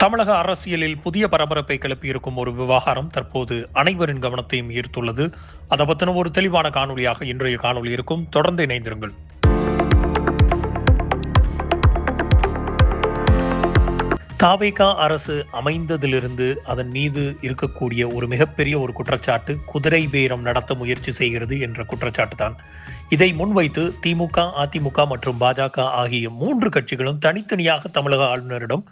தமிழக அரசியலில் புதிய பரபரப்பை கிளப்பியிருக்கும் ஒரு விவகாரம் தற்போது அனைவரின் கவனத்தையும் ஈர்த்துள்ளது. அதை பற்றின ஒரு தெளிவான காணொலியாக இன்றைய காணொலி இருக்கும். தொடர்ந்து இணைந்திருங்கள். தாவேகா அரசு அமைந்ததிலிருந்து அதன் மீது இருக்கக்கூடிய ஒரு மிகப்பெரிய ஒரு குற்றச்சாட்டு குதிரை பேரம் நடத்த முயற்சி செய்கிறது என்ற குற்றச்சாட்டு தான். இதை முன்வைத்து திமுக, அதிமுக மற்றும் பாஜக ஆகிய 3 கட்சிகளும் தனித்தனியாக தமிழக ஆளுநரிடம்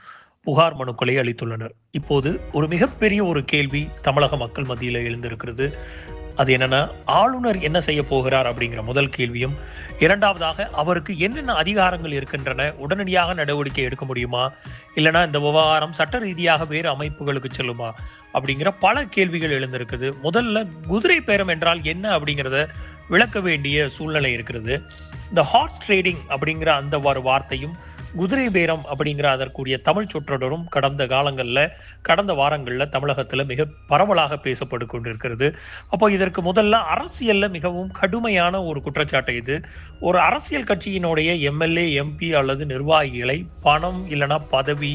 புகார் மனுக்களை அளித்துள்ளனர். இப்போது ஒரு மிகப்பெரிய ஒரு கேள்வி தமிழக மக்கள் மத்தியில் எழுந்திருக்கிறது. அது என்னன்னா, ஆளுநர் என்ன செய்ய போகிறார் அப்படிங்கிற முதல் கேள்வியும், இரண்டாவதாக அவருக்கு என்னென்ன அதிகாரங்கள் இருக்கின்றன, உடனடியாக நடவடிக்கை எடுக்க முடியுமா, இல்லைனா இந்த விவகாரம் சட்ட ரீதியாக வேறு அமைப்புகளுக்கு செல்லுமா அப்படிங்கிற பல கேள்விகள் எழுந்திருக்குது. முதல்ல குதிரை பேரம் என்றால் என்ன அப்படிங்கிறத விளக்க வேண்டிய சூழ்நிலை இருக்கிறது. இந்த ஹார்ஸ் ட்ரேடிங் அப்படிங்கிற அந்த ஒரு வார்த்தையும் குதிரை பேரம் அப்படிங்கிற அதற்குரிய தமிழ் சொற்றொடரும் கடந்த வாரங்களில் தமிழகத்தில் மிக பரவலாக பேசப்பட்டு கொண்டிருக்கிறது. அப்போ இதற்கு முதல்ல அரசியலில் மிகவும் கடுமையான ஒரு குற்றச்சாட்டு இது. ஒரு அரசியல் கட்சியினுடைய எம்எல்ஏ, எம்பி அல்லது நிர்வாகிகளை பணம் இல்லைனா பதவி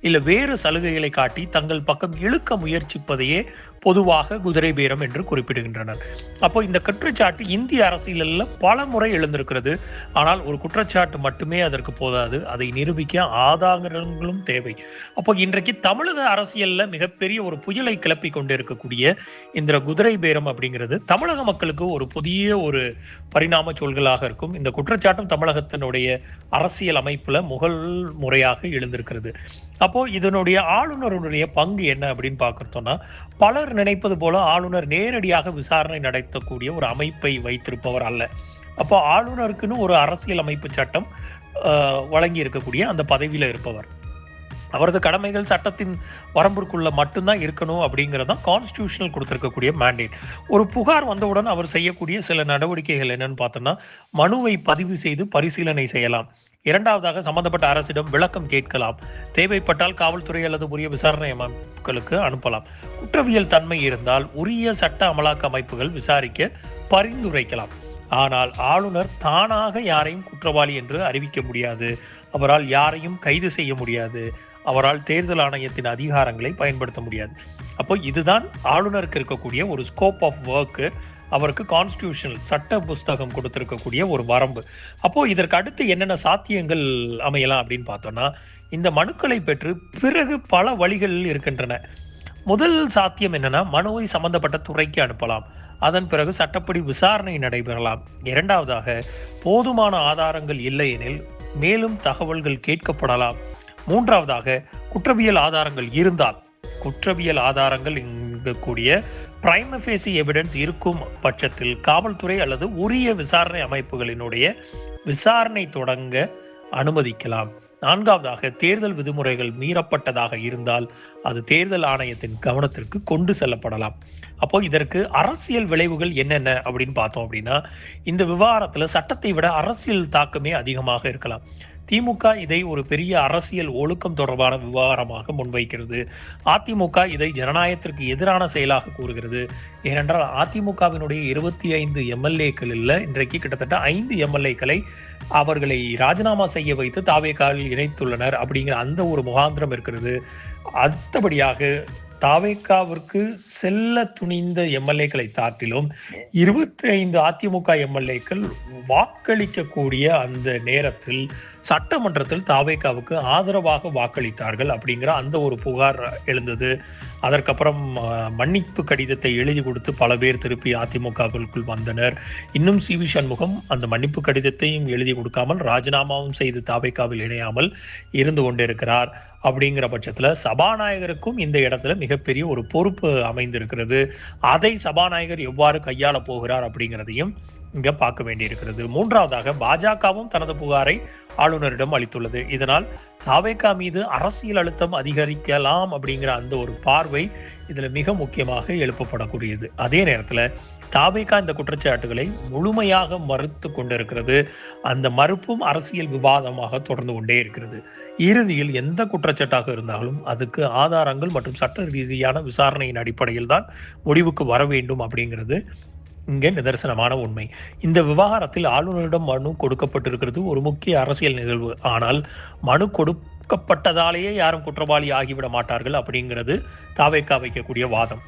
இல்லை வேறு சலுகைகளை காட்டி தங்கள் பக்கம் இழுக்க முயற்சிப்பதையே பொதுவாக குதிரை பேரம் என்று குறிப்பிடுகின்றனர். அப்போ இந்த குற்றச்சாட்டு இந்திய அரசியலில் பல முறை எழுந்திருக்கிறது. ஆனால் ஒரு குற்றச்சாட்டு மட்டுமே அதற்கு போதாது, அதை நிரூபிக்க ஆதாரங்களும் தேவை. அப்போ இன்றைக்கு தமிழக அரசியலில் மிகப்பெரிய ஒரு புயலை கிளப்பி கொண்டிருக்கக்கூடிய இந்த குதிரை பேரம் அப்படிங்கிறது தமிழக மக்களுக்கு ஒரு புதிய ஒரு பரிணாம சொல்களாக இருக்கும். இந்த குற்றச்சாட்டும் தமிழகத்தினுடைய அரசியல் அமைப்புல முதல் முறையாக எழுந்திருக்கிறது. அப்போ இதனுடைய ஆளுநருடைய பங்கு என்ன அப்படின்னு பார்க்கறோம்னா, பலர் நினைப்பது போல ஆளுநர் நேரடியாக விசாரணை நடத்தக்கூடிய ஒரு அமைப்பை வைத்திருப்பவர் அல்ல. அப்போ ஆளுநருக்குன்னு ஒரு அரசியல் அமைப்பு சட்டம் வழங்கி இருக்கக்கூடிய அந்த பதவியில இருப்பவர். அவரது கடமைகள் சட்டத்தின் வரம்பிற்குள்ள மட்டும்தான் இருக்கணும் அப்படிங்கிறதான் கான்ஸ்டியூஷனல் கொடுத்திருக்கக்கூடிய மேண்டேட். ஒரு புகார் வந்தவுடன் அவர் செய்யக்கூடிய சில நடவடிக்கைகள் என்னன்னு பார்த்தோம்னா, மனுவை பதிவு செய்து பரிசீலனை செய்யலாம். இரண்டாவதாக சம்பந்தப்பட்ட அரசிடம் விளக்கம் கேட்கலாம். தேவைப்பட்டால் காவல்துறை அல்லது உரிய விசாரணை அமைப்புகளுக்கு அனுப்பலாம். குற்றவியல் தன்மை இருந்தால் உரிய சட்ட அமலாக்க அமைப்புகள் விசாரிக்க பரிந்துரைக்கலாம். ஆனால் ஆளுநர் தானாக யாரையும் குற்றவாளி என்று அறிவிக்க முடியாது. அவரால் யாரையும் கைது செய்ய முடியாது. அவரால் தேர்தல் ஆணையத்தின் அதிகாரங்களை பயன்படுத்த முடியாது. அப்போ இதுதான் ஆளுநருக்கு இருக்கக்கூடிய ஒரு ஸ்கோப் ஆஃப் ஒர்க்கு. அவருக்கு கான்ஸ்டியூஷனல் சட்ட புஸ்தகம் கொடுத்திருக்கக்கூடிய ஒரு வரம்பு. அப்போ இதற்கு அடுத்து என்னென்ன சாத்தியங்கள் அமையலாம் அப்படின்னு பார்த்தோம்னா, இந்த மனுக்களை பெற்று பிறகு பல வழிகள் இருக்கின்றன. முதல் சாத்தியம் என்னன்னா, மனுவை சம்பந்தப்பட்ட துறைக்கு அனுப்பலாம். அதன் பிறகு சட்டப்படி விசாரணை நடைபெறலாம். இரண்டாவதாக, போதுமான ஆதாரங்கள் இல்லை எனில் மேலும் தகவல்கள் கேட்கப்படலாம். மூன்றாவதாக, குற்றவியல் ஆதாரங்கள் இருந்தால், குற்றவியல் ஆதாரங்கள் கூடிய பிரைம ஃபேசி எவிடன்ஸ் இருக்கும் பட்சத்தில் காவல்துறை அல்லது உரிய விசாரணை அமைப்புகளினுடைய விசாரணை தொடங்க அனுமதிக்கலாம். நான்காவதாக, தேர்தல் விதிமுறைகள் மீறப்பட்டதாக இருந்தால் அது தேர்தல் ஆணையத்தின் கவனத்திற்கு கொண்டு செல்லப்படலாம். அப்போ இதற்கு அரசியல் விளைவுகள் என்னென்ன அப்படின்னு பார்த்தோம் அப்படின்னா, இந்த விவகாரத்தில் சட்டத்தை விட அரசியல் தாக்கமே அதிகமாக இருக்கலாம். திமுக இதை ஒரு பெரிய அரசியல் ஒழுக்கம் தொடர்பான விவகாரமாக முன்வைக்கிறது. அதிமுக இதை ஜனநாயகத்திற்கு எதிரான செயலாக கூறுகிறது. ஏனென்றால் அதிமுகவினுடைய 25 எம்எல்ஏக்களில் இன்றைக்கு கிட்டத்தட்ட 5 எம்எல்ஏக்களை அவர்களை ராஜினாமா செய்ய வைத்து தாவேகாவில் இணைத்துள்ளனர் அப்படிங்கிற அந்த ஒரு முகாந்திரம் இருக்கிறது. அடுத்தபடியாக, தாவேகாவிற்கு செல்ல துணிந்த எம்எல்ஏக்களை தாட்டிலும் 25 அதிமுக எம்எல்ஏக்கள் வாக்களிக்கக்கூடிய அந்த நேரத்தில் சட்டமன்றத்தில் தாவேகாவுக்கு ஆதரவாக வாக்களித்தார்கள் அப்படிங்கிற அந்த ஒரு புகார் எழுந்தது. அதற்கப்புறம் மன்னிப்பு கடிதத்தை எழுதி கொடுத்து பல பேர் திருப்பி அதிமுகவிற்குள் வந்தனர். இன்னும் சி.வி. சண்முகம் அந்த மன்னிப்பு கடிதத்தையும் எழுதி கொடுக்காமல் ராஜினாமாவும் செய்து தாவேகாவில் இணையாமல் இருந்து கொண்டிருக்கிறார். அப்படிங்கிற பட்சத்தில் சபாநாயகருக்கும் இந்த இடத்துல மிகப்பெரிய ஒரு பொறுப்பு அமைந்திருக்கிறது. அதை சபாநாயகர் எவ்வாறு கையாள போகிறார் அப்படிங்கிறதையும் இங்க பார்க்க வேண்டியிருக்கிறது. மூன்றாவதாக, பாஜகவும் தனது புகாரை ஆளுநரிடம் அளித்துள்ளது. இதனால் தாவேகா மீது அரசியல் அழுத்தம் அதிகரிக்கலாம் அப்படிங்கிற அந்த ஒரு பார்வை இதுல மிக முக்கியமாக எழுப்பப்படக்கூடியது. அதே நேரத்தில் தாவேகா இந்த குற்றச்சாட்டுகளை முழுமையாக மறுத்து கொண்டிருக்கிறது. அந்த மறுப்பும் அரசியல் விவாதமாக தொடர்ந்து கொண்டே இருக்கிறது. இறுதியில் எந்த குற்றச்சாட்டாக இருந்தாலும் அதுக்கு ஆதாரங்கள் மற்றும் சட்ட ரீதியான விசாரணையின் அடிப்படையில் தான் முடிவுக்கு வர வேண்டும் அப்படிங்கிறது இங்கே நிதர்சனமான உண்மை. இந்த விவகாரத்தில் ஆளுநரிடம் மனு கொடுக்கப்பட்டிருக்கிறது ஒரு முக்கிய அரசியல் நிகழ்வு. ஆனால் மனு கொடுக்கப்பட்டதாலேயே யாரும் குற்றவாளி ஆகிவிட மாட்டார்கள் அப்படிங்கிறது தாவேகா வைக்கக்கூடிய வாதம்.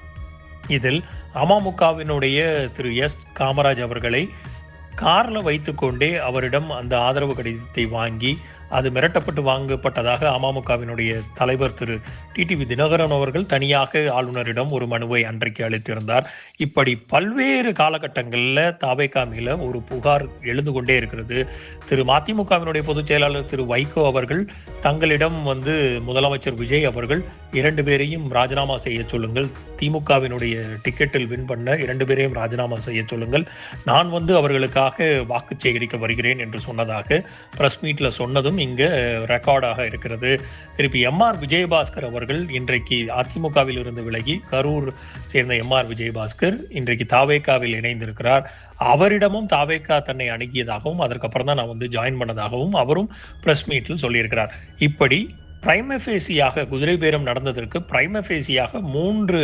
இதில் அமமுகவினுடைய திரு எஸ் காமராஜ் அவர்களை காரில் வைத்துக்கொண்டே அவரிடம் அந்த ஆதரவு கடிதத்தை வாங்கி அது மிரட்டப்பட்டு வாங்கப்பட்டதாக அமமுகவினுடைய தலைவர் திரு டிடிவி தினகரன் அவர்கள் தனியாக ஆளுநரிடம் ஒரு மனுவை அன்றைக்கு அளித்திருந்தார். இப்படி பல்வேறு காலகட்டங்களில் தாவேகா மேல ஒரு புகார் எழுந்து கொண்டே இருக்கிறது. திரு மதிமுகவினுடைய பொதுச் செயலாளர் திரு வைகோ அவர்கள் தங்களிடம் முதலமைச்சர் விஜய் அவர்கள் 2 பேரையும் ராஜினாமா செய்ய சொல்லுங்கள், திமுகவினுடைய டிக்கெட்டில் வின் பண்ண 2 பேரையும் ராஜினாமா செய்ய சொல்லுங்கள், நான் அவர்களுக்காக வாக்கு சேகரிக்க வருகிறேன் என்று சொன்னதாக பிரஸ் மீட்ல சொன்னதும் இங்க ரெக்கார்டாக இருக்கிறது. திருப்பி எம்ஆர் விஜயபாஸ்கர் அவர்கள் இன்றைக்கு அதிமுகவில் இருந்து விலகி கரூர் சேர்ந்த எம்ஆர் விஜயபாஸ்கர் இன்றைக்கு தாவேகாவில் இணைந்திருக்கிறார். அவரிடமும் தாவேகா தன்னை அணுகியதாகவும் அதற்கப்புறம் தான் நான் ஜாயின் பண்ணதாகவும் அவரும் பிரஸ் மீட்டில் சொல்லியிருக்கிறார். இப்படி பிரைமஃபேசியாக குதிரை பேரம் நடந்ததற்கு பிரைமஃபேசியாக 3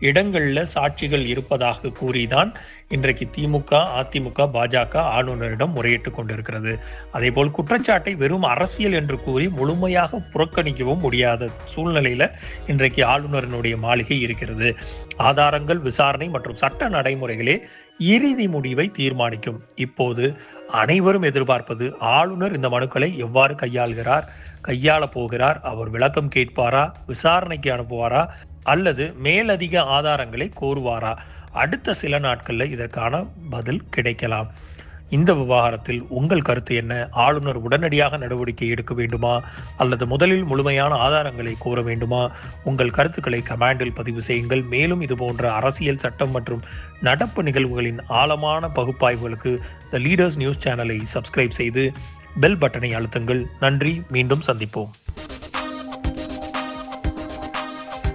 இடங்களில் சாட்சிகள் இருப்பதாக கூறிதான் இன்றைக்கு திமுக, அதிமுக, பாஜக ஆளுநரிடம் முறையிட்டுக் கொண்டிருக்கிறது. அதேபோல் குற்றச்சாட்டை வெறும் அரசியல் என்று கூறி முழுமையாக புறக்கணிக்கவும் முடியாத சூழ்நிலையில இன்றைக்கு ஆளுநரினுடைய மாளிகை இருக்கிறது. ஆதாரங்கள், விசாரணை மற்றும் சட்ட நடைமுறைகளே இறுதி முடிவை தீர்மானிக்கும். இப்போது அனைவரும் எதிர்பார்ப்பது ஆளுநர் இந்த மனுக்களை எவ்வாறு கையாள போகிறார், அவர் விளக்கம் கேட்பாரா, விசாரணைக்கு அனுப்புவாரா அல்லது மேலதிக ஆதாரங்களை கோருவாரா? அடுத்த சில நாட்களில் இதற்கான பதில் கிடைக்கலாம். இந்த விவகாரத்தில் உங்கள் கருத்து என்ன? ஆளுநர் உடனடியாக நடவடிக்கை எடுக்க வேண்டுமா அல்லது முதலில் முழுமையான ஆதாரங்களை கோர வேண்டுமா? உங்கள் கருத்துக்களை கமெண்டில் பதிவு செய்யுங்கள். மேலும் இதுபோன்ற அரசியல், சட்டம் மற்றும் நடப்பு நிகழ்வுகளின் ஆழமான பகுப்பாய்வுகளுக்கு த லீடர்ஸ் நியூஸ் சேனலை சப்ஸ்கிரைப் செய்து பெல் பட்டனை அழுத்துங்கள். நன்றி. மீண்டும் சந்திப்போம்.